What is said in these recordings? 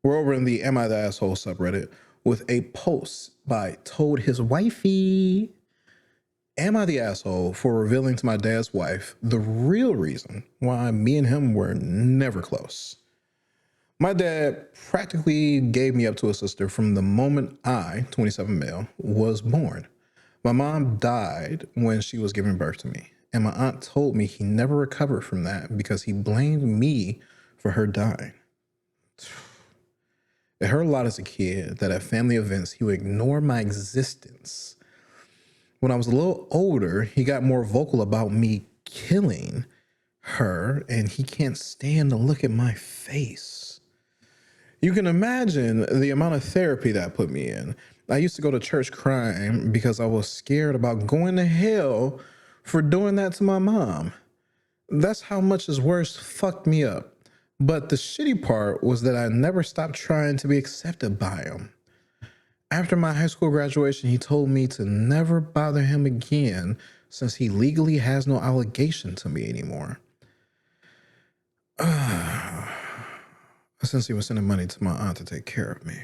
We're over in the Am I the Asshole subreddit with a post by Told His Wifey. Am I the asshole for revealing to my dad's wife the real reason why me and him were never close? My dad practically gave me up to a sister from the moment I, 27 male, was born. My mom died when she was giving birth to me, and my aunt told me he never recovered from that because he blamed me for her dying. It hurt a lot as a kid that at family events he would ignore my existence. When I was a little older, he got more vocal about me killing her, and he can't stand to look at my face. You can imagine the amount of therapy that put me in. I used to go to church crying because I was scared about going to hell for doing that to my mom. That's how much his words fucked me up. But the shitty part was that I never stopped trying to be accepted by him. After my high school graduation, he told me to never bother him again since he legally has no obligation to me anymore. Since he was sending money to my aunt to take care of me.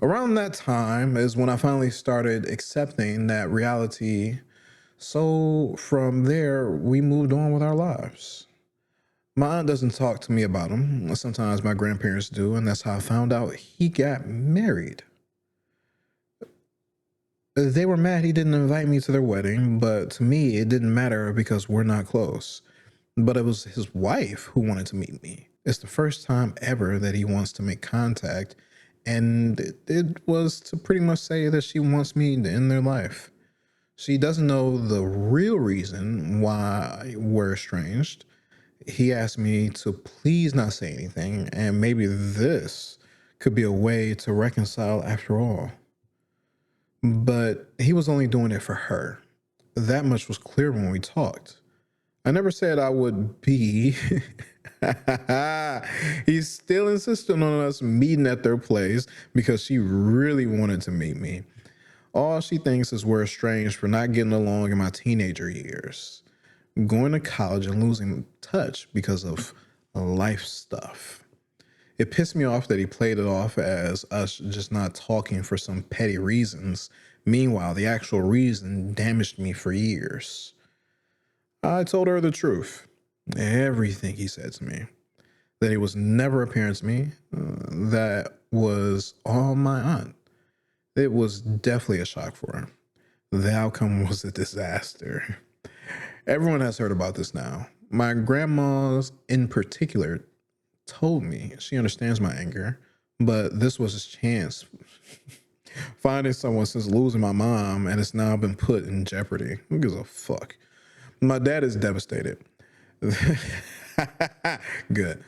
Around that time is when I finally started accepting that reality. So from there, we moved on with our lives. My aunt doesn't talk to me about him. Sometimes my grandparents do, and that's how I found out he got married. They were mad he didn't invite me to their wedding, but to me, it didn't matter because we're not close. But it was his wife who wanted to meet me. It's the first time ever that he wants to make contact, and it was to pretty much say that she wants me in their life. She doesn't know the real reason why we're estranged. He asked me to please not say anything, and maybe this could be a way to reconcile after all. But he was only doing it for her. That much was clear when we talked. I never said I would be. He's still insisting on us meeting at their place because she really wanted to meet me. All she thinks is we're estranged for not getting along in my teenager years, going to college and losing touch because of life stuff. It pissed me off that he played it off as us just not talking for some petty reasons. Meanwhile, the actual reason damaged me for years. I told her the truth. Everything he said to me. That he was never a parent to me. That was all my aunt. It was definitely a shock for her. The outcome was a disaster. Everyone has heard about this now. My grandma's in particular told me she understands my anger, but this was his chance. Finding someone since losing my mom, and it's now been put in jeopardy. Who gives a fuck? My dad is devastated. Good.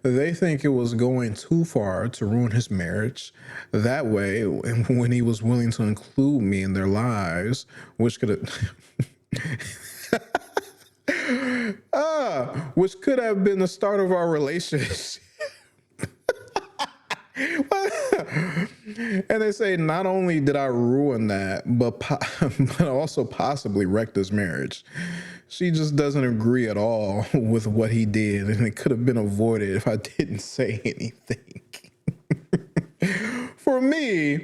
They think it was going too far to ruin his marriage. That way, when he was willing to include me in their lives, which could have, which could have been the start of our relationship. And they say not only did I ruin that, but also possibly wrecked his marriage. She just doesn't agree at all with what he did, and it could have been avoided if I didn't say anything. For me,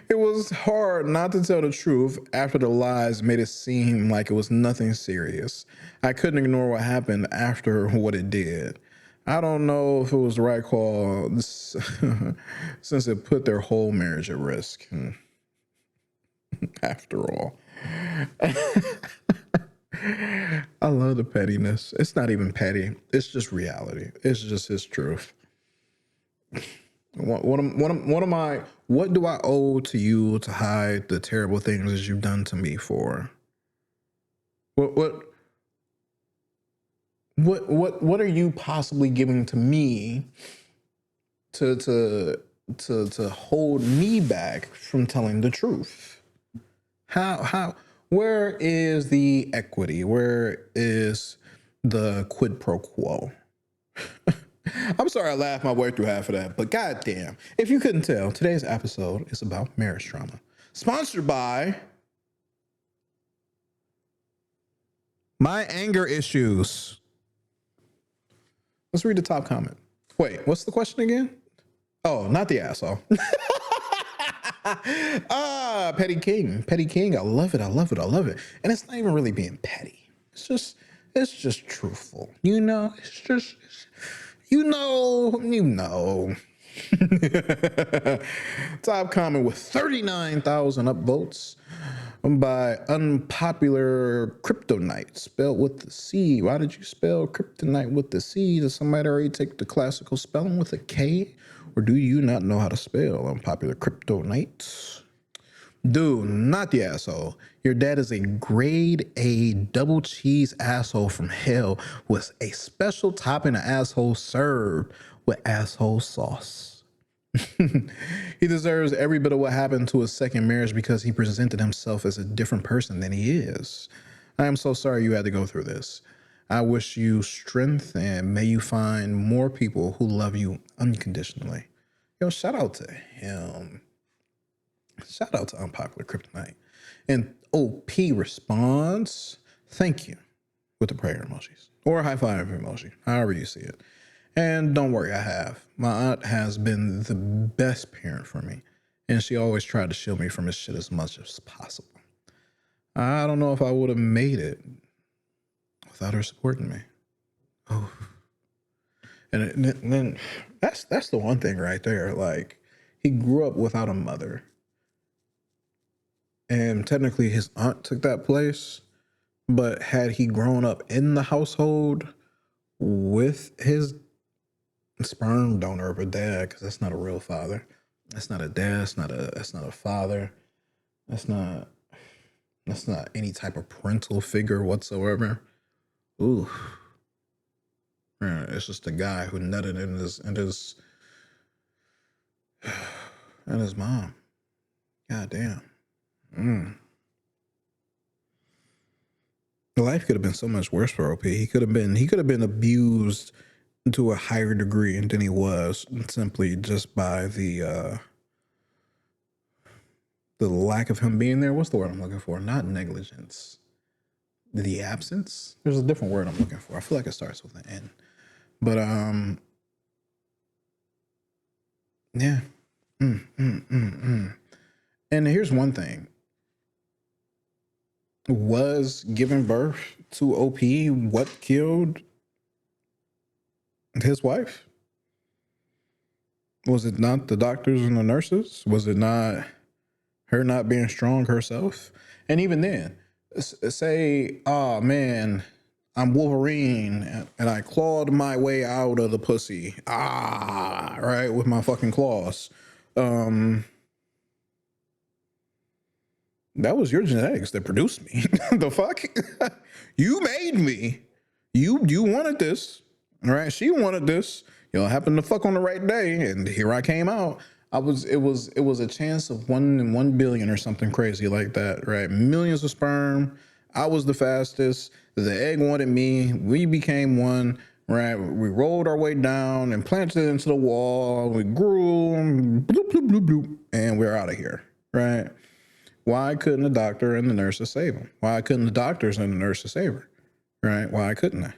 it was hard not to tell the truth after the lies made it seem like it was nothing serious. I couldn't ignore what happened after what it did. I don't know if it was the right call since it put their whole marriage at risk. After all. I love the pettiness. It's not even petty. It's just reality. It's just his truth. What do I owe to you to hide the terrible things that you've done to me for? What are you possibly giving to me to hold me back from telling the truth? Where is the equity? Where is the quid pro quo? I'm sorry I laughed my way through half of that, but goddamn, if you couldn't tell, today's episode is about marriage trauma. Sponsored by My Anger Issues. Let's read the top comment. Wait, what's the question again? Oh, not the asshole. Petty King. Petty King. I love it. I love it. I love it. And it's not even really being petty. It's just truthful. You know. Top comment with 39,000 upvotes by Unpopular Kryptonite, spelled with the C. Why did you spell kryptonite with the C? Does somebody already take the classical spelling with a K? Or do you not know how to spell Unpopular Kryptonite? Dude, not the asshole. Your dad is a grade A double cheese asshole from hell with a special topping of asshole served with asshole sauce. He deserves every bit of what happened to his second marriage because he presented himself as a different person than he is. I am so sorry you had to go through this. I wish you strength and may you find more people who love you unconditionally. Yo, shout out to him. Shout out to Unpopular Kryptonite. And OP responds, thank you, with the prayer emojis or high five emoji, however you see it. And don't worry, I have. My aunt has been the best parent for me, and she always tried to shield me from this shit as much as possible. I don't know if I would have made it without her supporting me. Oh, and then that's the one thing right there. Like, he grew up without a mother. And technically his aunt took that place, but had he grown up in the household with his sperm donor of a dad, because that's not a real father. That's not a dad. That's not a father. That's not any type of parental figure whatsoever. Ooh. Man, it's just a guy who nutted in his mom. God damn. Life could have been so much worse for OP. He could have been abused to a higher degree than he was, simply just by the lack of him being there. What's the word I'm looking for? Not negligence. The absence. There's a different word I'm looking for. I feel like it starts with an N. But yeah. And here's one thing. Was giving birth to OP what killed his wife? Was it not the doctors and the nurses? Was it not her not being strong herself? And even then, say, oh man, I'm Wolverine and I clawed my way out of the pussy. Right, with my fucking claws. That was your genetics that produced me. The fuck? You made me. You wanted this. All right. She wanted this. You know, happened to fuck on the right day, and here I came out. It was a chance of 1 in 1 billion or something crazy like that, right? Millions of sperm. I was the fastest. The egg wanted me. We became one, right? We rolled our way down and planted it into the wall. We grew, bloop, bloop, bloop, bloop, and we're out of here, right? Why couldn't the doctor and the nurses save him? Why couldn't the doctors and the nurses save her? Right? Why couldn't they?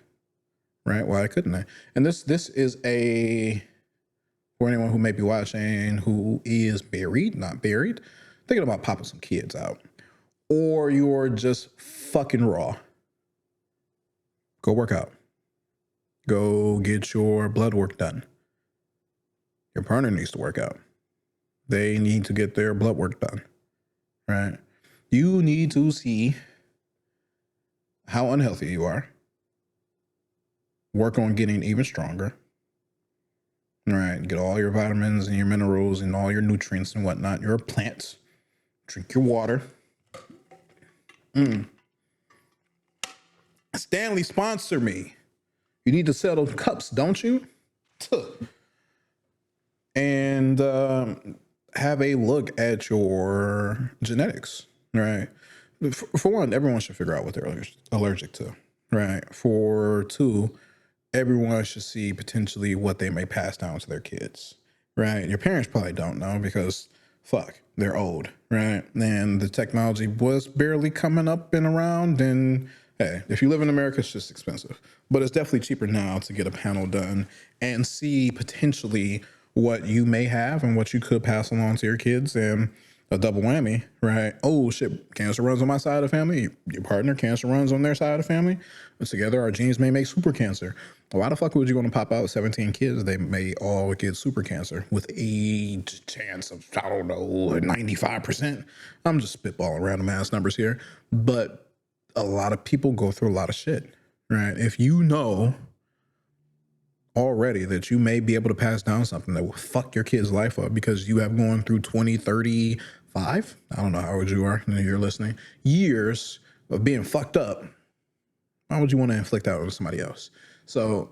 Right? Why couldn't they? And this is for anyone who may be watching who is buried, not buried, thinking about popping some kids out, or you're just fucking raw. Go work out. Go get your blood work done. Your partner needs to work out. They need to get their blood work done. Right? You need to see how unhealthy you are. Work on getting even stronger. Right? Get all your vitamins and your minerals and all your nutrients and whatnot. You're a plant. Drink your water. Stanley, sponsor me. You need to sell those cups, don't you? And have a look at your genetics, right? For one, everyone should figure out what they're allergic to, right? For two, everyone should see potentially what they may pass down to their kids, right? Your parents probably don't know because, fuck, they're old, right? And the technology was barely coming up and around. And hey, if you live in America, it's just expensive. But it's definitely cheaper now to get a panel done and see potentially what you may have and what you could pass along to your kids, and a double whammy, right? Oh shit, cancer runs on my side of the family. Your partner, cancer runs on their side of the family. Together, our genes may make super cancer. Why the fuck would you want to pop out 17 kids? They may all get super cancer with a chance of, I don't know, 95%. I'm just spitballing random ass numbers here. But a lot of people go through a lot of shit, right? If you know already that you may be able to pass down something that will fuck your kid's life up because you have gone through 20, 35, I don't know how old you are and you're listening, years of being fucked up, why would you want to inflict that on somebody else? So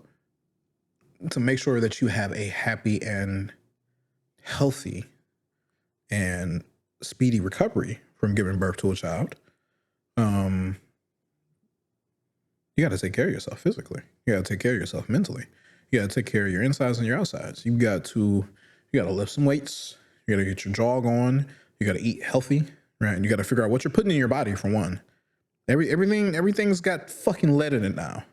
to make sure that you have a happy and healthy and speedy recovery from giving birth to a child, you got to take care of yourself physically. You got to take care of yourself mentally. You got to take care of your insides and your outsides. You got to lift some weights. You got to get your jaw going. You got to eat healthy, right? And you got to figure out what you're putting in your body for one. Everything's got fucking lead in it now.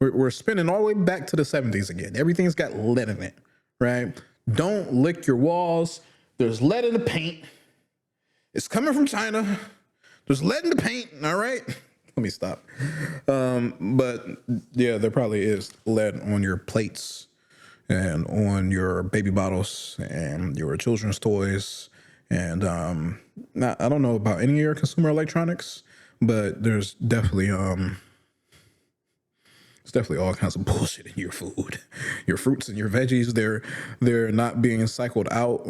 We're spinning all the way back to the 70s again. Everything's got lead in it, right? Don't lick your walls. There's lead in the paint. It's coming from China. There's lead in the paint, all right? Let me stop. But yeah, there probably is lead on your plates and on your baby bottles and your children's toys. And now, I don't know about any of your consumer electronics, but there's definitely all kinds of bullshit in your food. Your fruits and your veggies, they're not being cycled out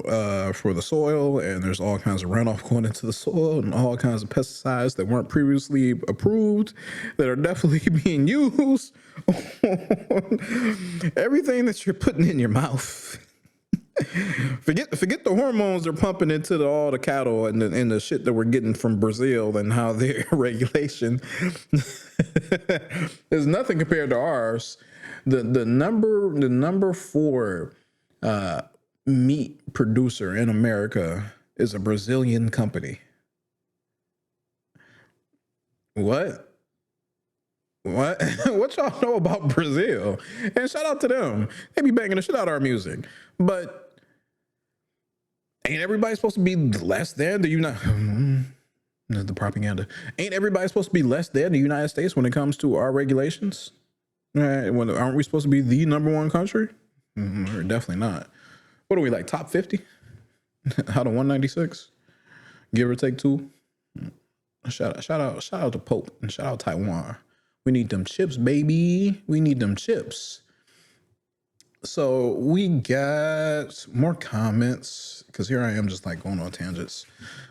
for the soil, and there's all kinds of runoff going into the soil and all kinds of pesticides that weren't previously approved that are definitely being used on everything that you're putting in your mouth. Forget the hormones they're pumping into all the cattle and the shit that we're getting from Brazil and how their regulation is nothing compared to ours. The number 4 meat producer in America is a Brazilian company. What? What y'all know about Brazil? And shout out to them. They be banging the shit out of our music. But ain't everybody supposed to be less than the the propaganda? Ain't everybody supposed to be less than the United States when it comes to our regulations? Right? Aren't we supposed to be the number 1 country? We're definitely not. What are we, like top 50 out of 196? Give or take 2. Shout out to Pope and shout out Taiwan. We need them chips, baby. We need them chips. So we got more comments because here I am just like going on tangents.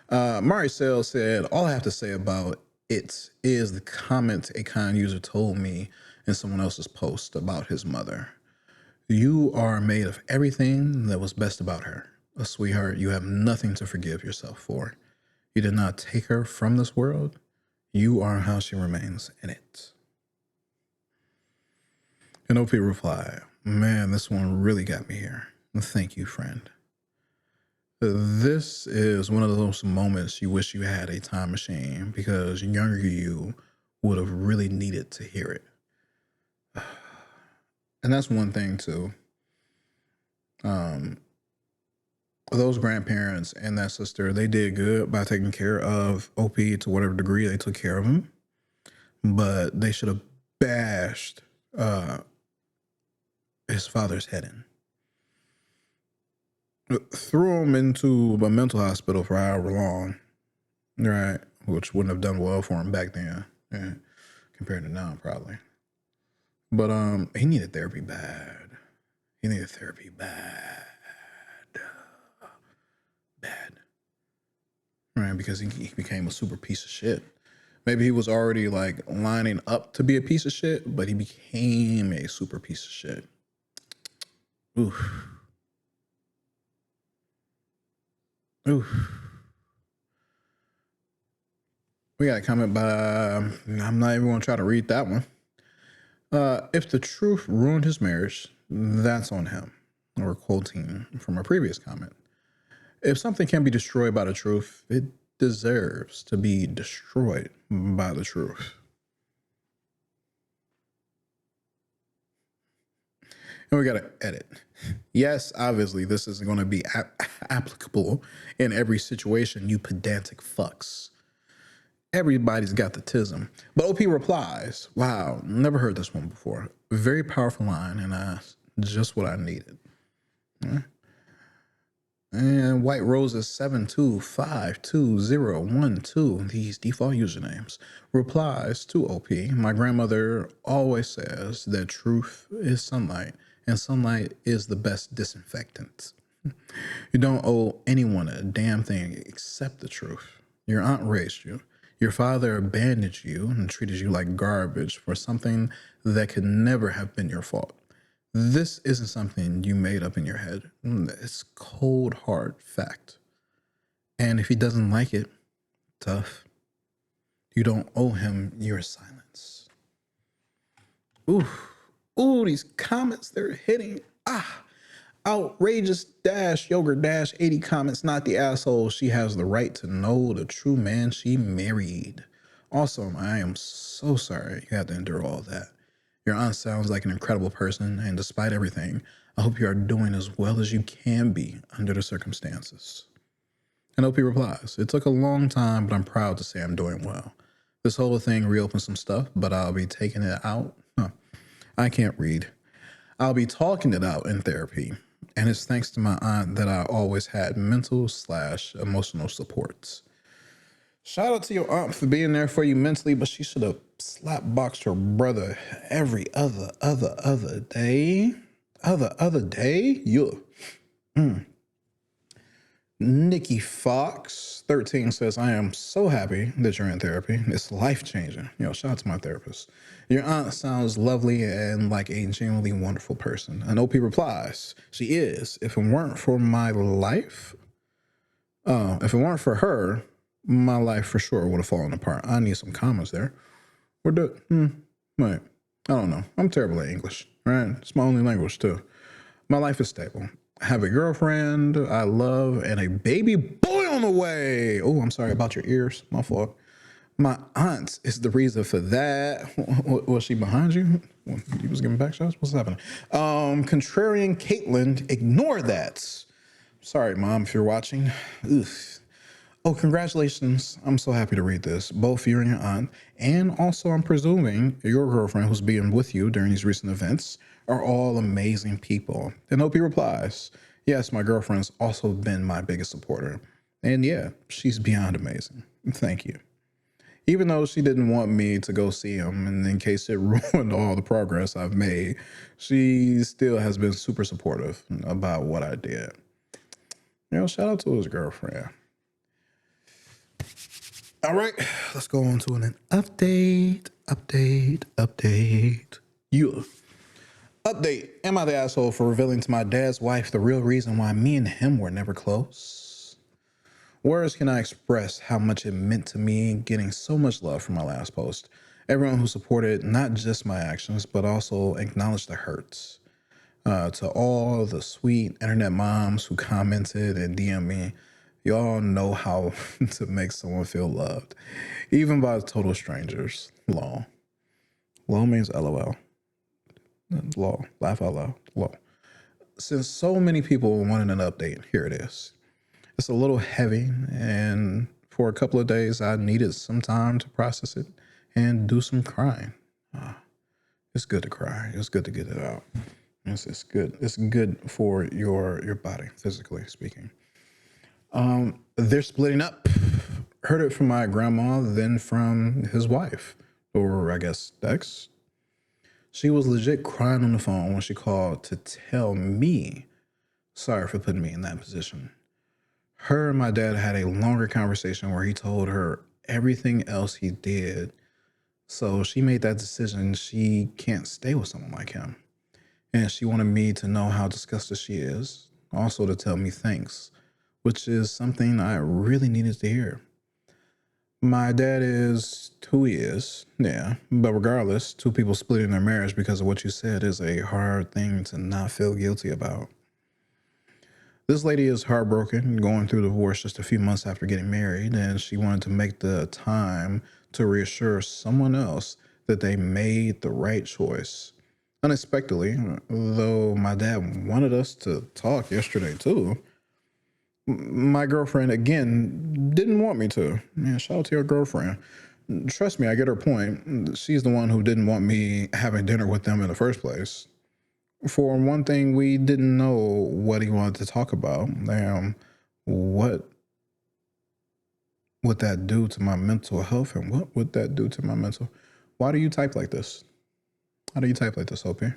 Mari Sale said, all I have to say about it is the comment a kind user told me in someone else's post about his mother. You are made of everything that was best about her. A sweetheart, you have nothing to forgive yourself for. You did not take her from this world. You are how she remains in it. And OP replied, man, this one really got me here. Thank you, friend. This is one of those moments you wish you had a time machine because younger you would have really needed to hear it. And that's one thing too. Those grandparents and that sister, they did good by taking care of OP to whatever degree they took care of him. But they should have bashed his father's head in. Threw him into a mental hospital for however long, right? Which wouldn't have done well for him back then, yeah, compared to now, probably. But he needed therapy bad. He needed therapy bad, right? Because he became a super piece of shit. Maybe he was already like lining up to be a piece of shit, but he became a super piece of shit. Oof. We got a comment by, I'm not even going to try to read that one. If the truth ruined his marriage, that's on him. We're quoting from a previous comment. If something can be destroyed by the truth, it deserves to be destroyed by the truth. And we got to edit. Yes, obviously, this isn't going to be applicable in every situation, you pedantic fucks. Everybody's got the tism. But OP replies, wow, never heard this one before. Very powerful line, and just what I needed. And White Roses 72522012, these default usernames, replies to OP. My grandmother always says that truth is sunlight, and sunlight is the best disinfectant. You don't owe anyone a damn thing except the truth. Your aunt raised you. Your father abandoned you and treated you like garbage for something that could never have been your fault. This isn't something you made up in your head. It's cold, hard fact. And if he doesn't like it, tough. You don't owe him your silence. Ooh, these comments, they're hitting. Outrageous dash yogurt dash 80 comments, not the asshole. She has the right to know the true man she married. Also, I am so sorry you had to endure all that. Your aunt sounds like an incredible person, and despite everything, I hope you are doing as well as you can be under the circumstances. And OP replies, it took a long time, but I'm proud to say I'm doing well. This whole thing reopened some stuff, but I'll be taking it out. I can't read. I'll be talking it out in therapy, and it's thanks to my aunt that I always had mental/emotional supports. Shout out to your aunt for being there for you mentally, but she should have slap-boxed her brother every other day. Other day? Nikki Fox 13 says, I am so happy that you're in therapy. It's life-changing. Shout out to my therapist. Your aunt sounds lovely and like a genuinely wonderful person. And OP replies, she is. If it weren't for my life, if it weren't for her, my life for sure would have fallen apart. I need some commas there. Wait, I don't know. I'm terrible at English, right? It's my only language too. My life is stable. I have a girlfriend I love and a baby boy on the way. Oh, I'm sorry about your ears. My fault. My aunt is the reason for that. Was she behind you? You was giving back shots? What's happening? Contrarian Caitlin, ignore that. Sorry, Mom, if you're watching. Oof. Oh, congratulations. I'm so happy to read this. Both you and your aunt, and also I'm presuming your girlfriend who's being with you during these recent events, are all amazing people. And OP replies, yes, my girlfriend's also been my biggest supporter. And yeah, she's beyond amazing. Thank you. Even though she didn't want me to go see him, and in case it ruined all the progress I've made, she still has been super supportive about what I did. Shout out to his girlfriend. All right, let's go on to an update. Update. Am I the asshole for revealing to my dad's wife the real reason why me and him were never close? Words cannot express how much it meant to me getting so much love from my last post. Everyone who supported not just my actions, but also acknowledged the hurts. To all the sweet internet moms who commented and DM'd me, y'all know how to make someone feel loved, even by total strangers. LOL. LOL means LOL. LOL. Laugh out loud. LOL. Since so many people wanted an update, here it is. It's a little heavy, and for a couple of days, I needed some time to process it and do some crying. It's good to cry. It's good to get it out. It's good. It's good for your body, physically speaking. They're splitting up. Heard it from my grandma, then from his wife, or I guess ex. She was legit crying on the phone when she called to tell me, sorry for putting me in that position. Her and my dad had a longer conversation where he told her everything else he did. So she made that decision. She can't stay with someone like him. And she wanted me to know how disgusted she is. Also to tell me thanks, which is something I really needed to hear. My dad is who he is, yeah. But regardless, two people splitting their marriage because of what you said is a hard thing to not feel guilty about. This lady is heartbroken, going through divorce just a few months after getting married, and she wanted to make the time to reassure someone else that they made the right choice. unexpectedly, though my dad wanted us to talk yesterday too. My girlfriend again didn't want me to. Yeah, shout out to your girlfriend. Trust me, I get her point. She's the one who didn't want me having dinner with them in the first place. For one thing, we didn't know what he wanted to talk about. What would that do to my mental health, and what would that do to my mental? Why do you type like this? How do you type like this, OP? It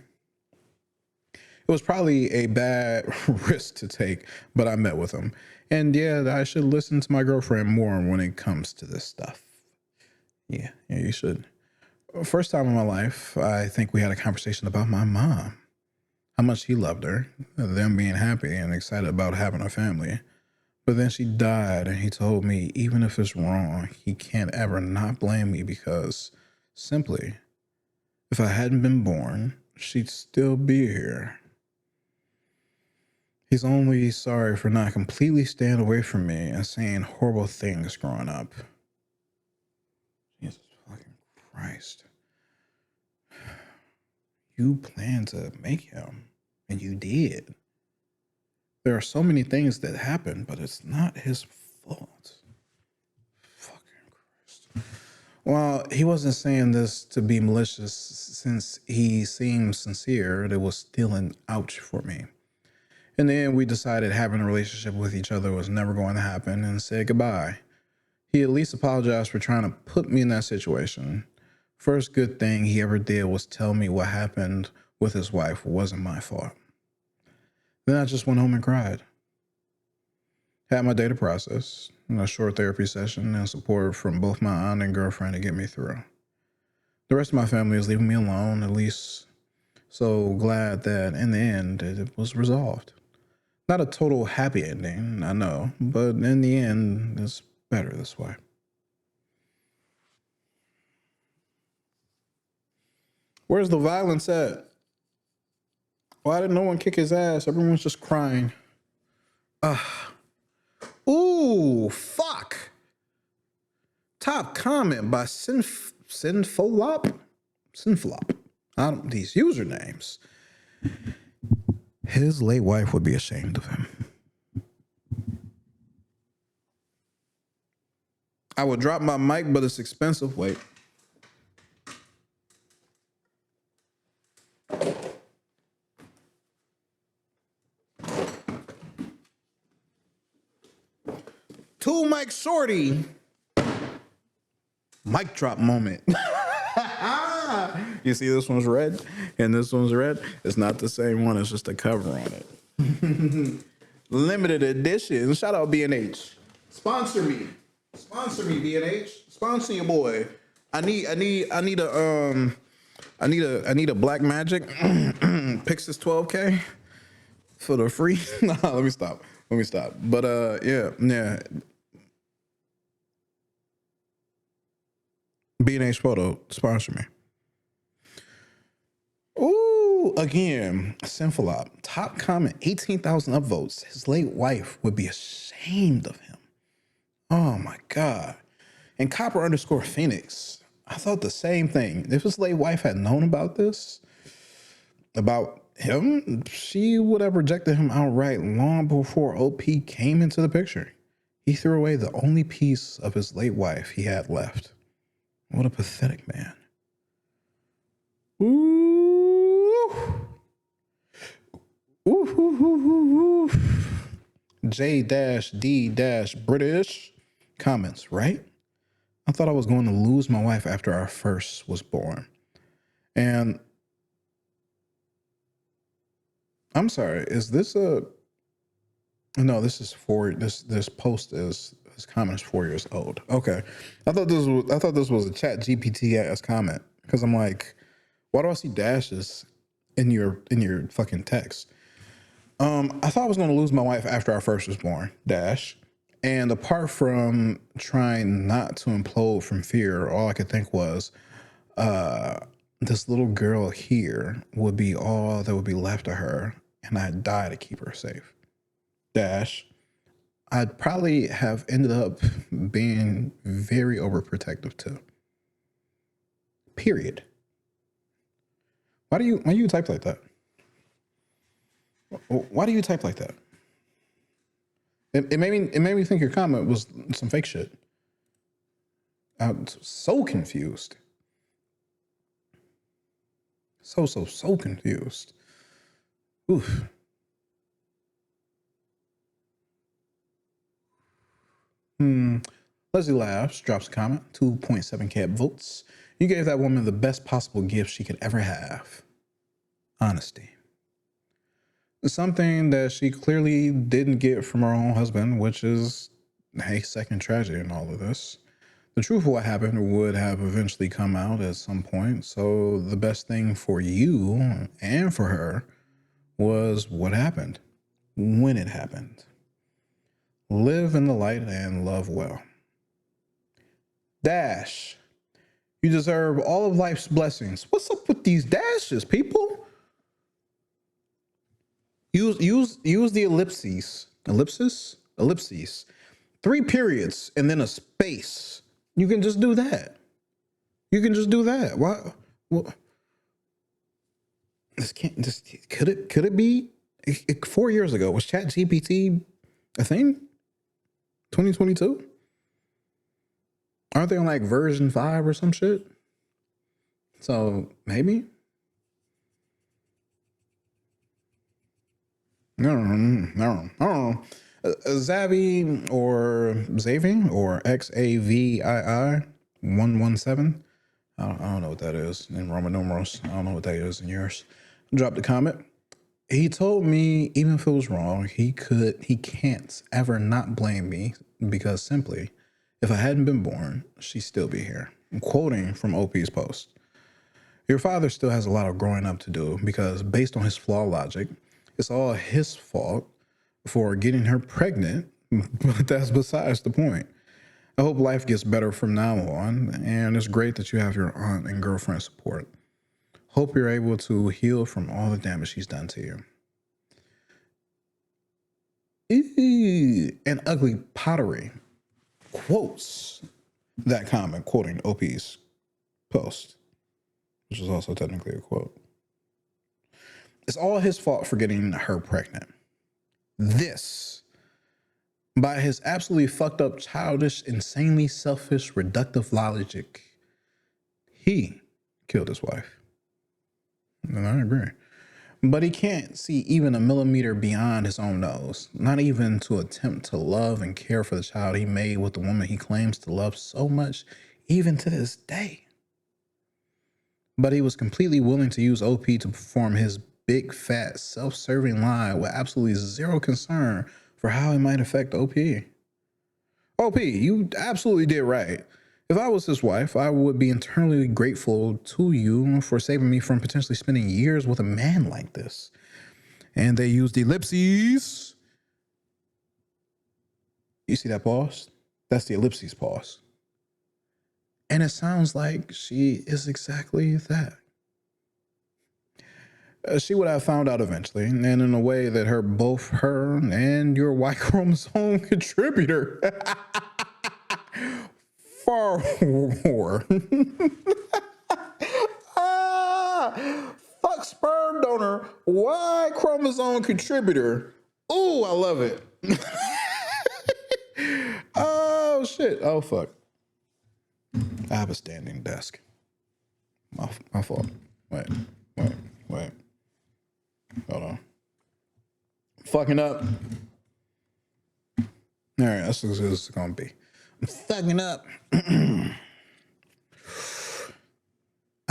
was probably a bad risk to take, but I met with him. And yeah, I should listen to my girlfriend more when it comes to this stuff. Yeah, you should. First time in my life, I think we had a conversation about my mom, how much he loved her, them being happy and excited about having a family. But then she died, and he told me, even if it's wrong, he can't ever not blame me because simply, if I hadn't been born, she'd still be here. He's only sorry for not completely staying away from me and saying horrible things growing up. Jesus fucking Christ. You planned to make him, and you did. There are so many things that happen, but it's not his fault. Fucking Christ. Well, he wasn't saying this to be malicious since he seemed sincere. It was still an ouch for me. In the end, we decided having a relationship with each other was never going to happen and said goodbye. He at least apologized for trying to put me in that situation. First good thing he ever did was tell me what happened with his wife wasn't my fault. Then I just went home and cried. Had my data process, a short therapy session, and support from both my aunt and girlfriend to get me through. The rest of my family is leaving me alone, at least. So glad that in the end it was resolved. Not a total happy ending, I know, but in the end, it's better this way. Where's the violence at? Why did no one kick his ass? Everyone's just crying. Ooh, fuck. Top comment by Sinflop. These usernames. His late wife would be ashamed of him. I would drop my mic, but it's expensive. Wait. Two Mike Shorty. Mic drop moment. You see this one's red and this one's red? It's not the same one. It's just a cover on it. Limited edition. Shout out B&H. Sponsor me. Sponsor me, B&H. Sponsor your boy. I need a Black Magic Pixis 12K for the free. Nah, let me stop. But yeah. B&H Photo, sponsor me. Ooh, again, Sinfulop. Top comment, 18,000 upvotes. His late wife would be ashamed of him. Oh my God. And Copper _ Phoenix. I thought the same thing. If his late wife had known about this, about him, she would have rejected him outright long before OP came into the picture. He threw away the only piece of his late wife he had left. What a pathetic man. Ooh. Ooh. J-D-British comments, right? I thought I was going to lose my wife after our first was born. And I'm sorry, is this a... No, this is this post is... This comment is 4 years old. Okay. I thought this was a chat GPT ass comment. Because I'm like, why do I see dashes in your fucking text? I thought I was going to lose my wife after our first was born, dash. And apart from trying not to implode from fear, all I could think was, this little girl here would be all that would be left of her, and I'd die to keep her safe. Dash. I'd probably have ended up being very overprotective too. Period. Why do you type like that? Why do you type like that? It made me think your comment was some fake shit. I'm so confused. So confused. Oof. Leslie laughs, drops a comment, 2.7K votes. You gave that woman the best possible gift she could ever have. Honesty. Something that she clearly didn't get from her own husband, which is a second tragedy in all of this. The truth of what happened would have eventually come out at some point, so the best thing for you and for her was what happened, when it happened. Live in the light and love well. Dash. You deserve all of life's blessings. What's up with these dashes, people? Use the ellipses. Ellipses. 3 periods and then a space. You can just do that. Why? Well, could it be 4 years ago? Was ChatGPT a thing? 2022? Aren't they on like version 5 or some shit? So maybe. I don't know. Zavi or Xavi or XAVII 117. I don't know what that is in Roman numerals. I don't know what that is in yours. Dropped a comment. He told me even if it was wrong, he can't ever not blame me because simply, if I hadn't been born, she'd still be here. I'm quoting from OP's post. Your father still has a lot of growing up to do because based on his flawed logic, it's all his fault for getting her pregnant, but that's besides the point. I hope life gets better from now on, and it's great that you have your aunt and girlfriend support. Hope you're able to heal from all the damage she's done to you. And Ugly Pottery quotes that comment, quoting OP's post, which is also technically a quote. It's all his fault for getting her pregnant. This, by his absolutely fucked up, childish, insanely selfish, reductive logic, he killed his wife. And I agree. But he can't see even a millimeter beyond his own nose, not even to attempt to love and care for the child he made with the woman he claims to love so much, even to this day. But he was completely willing to use OP to perform his big, fat, self-serving lie with absolutely zero concern for how it might affect OP. OP, you absolutely did right. If I was his wife, I would be internally grateful to you for saving me from potentially spending years with a man like this. And they used ellipses. You see that pause? That's the ellipses pause. And it sounds like she is exactly that. She would have found out eventually, and in a way that hurt both her and your Y chromosome contributor far more. Fuck sperm donor, Y chromosome contributor. Ooh, I love it. Oh shit. Oh fuck. I have a standing desk. My fault. Wait. Hold on. Fucking up. All right, that's what it's gonna be. I'm fucking up. I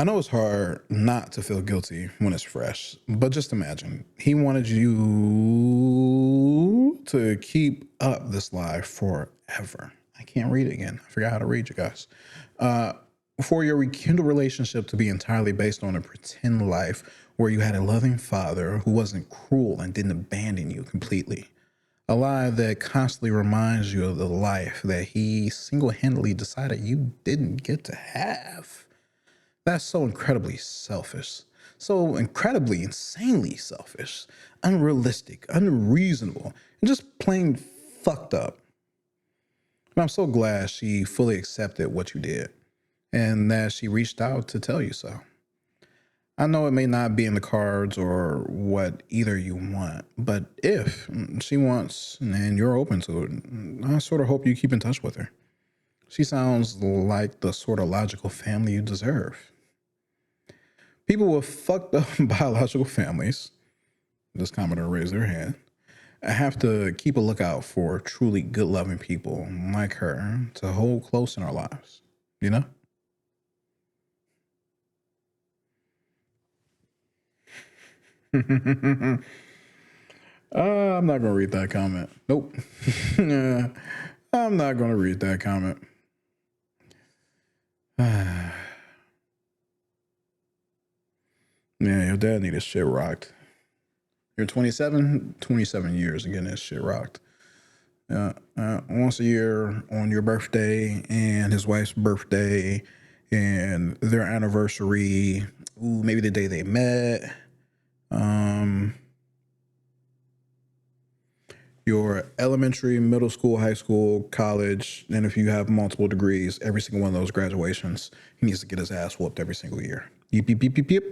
know it's hard not to feel guilty when it's fresh, but just imagine he wanted you to keep up this lie forever. I can't read it again. I forgot how to read, you guys. For your rekindled relationship to be entirely based on a pretend life where you had a loving father who wasn't cruel and didn't abandon you completely. A lie that constantly reminds you of the life that he single-handedly decided you didn't get to have. That's so incredibly selfish, so incredibly, insanely selfish, unrealistic, unreasonable, and just plain fucked up. And I'm so glad she fully accepted what you did and that she reached out to tell you so. I know it may not be in the cards or what either you want, but if she wants and you're open to it, I sort of hope you keep in touch with her. She sounds like the sort of logical family you deserve. People with fucked up biological families, this commenter raised their hand, have to keep a lookout for truly good loving people like her to hold close in our lives, you know? I'm not gonna read that comment. Nope. I'm not gonna read that comment. Yeah, your dad need his shit rocked. You're 27, 27 years and getting his shit rocked. Once a year on your birthday and his wife's birthday and their anniversary. Ooh, maybe the day they met. Your elementary, middle school, high school, college, and if you have multiple degrees, every single one of those graduations, he needs to get his ass whooped every single year. Yep, yep, yep, yep, yep.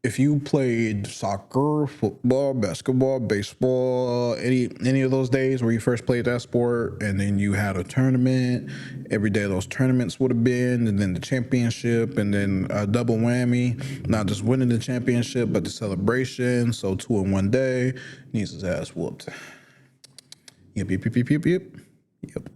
If you played soccer, football, basketball, baseball, any of those days where you first played that sport, and then you had a tournament, every day of those tournaments would have been, and then the championship, and then a double whammy, not just winning the championship, but the celebration. So 2 in 1 day, needs his ass whooped. Yep, yep, yep, yep, yep, yep. Yep.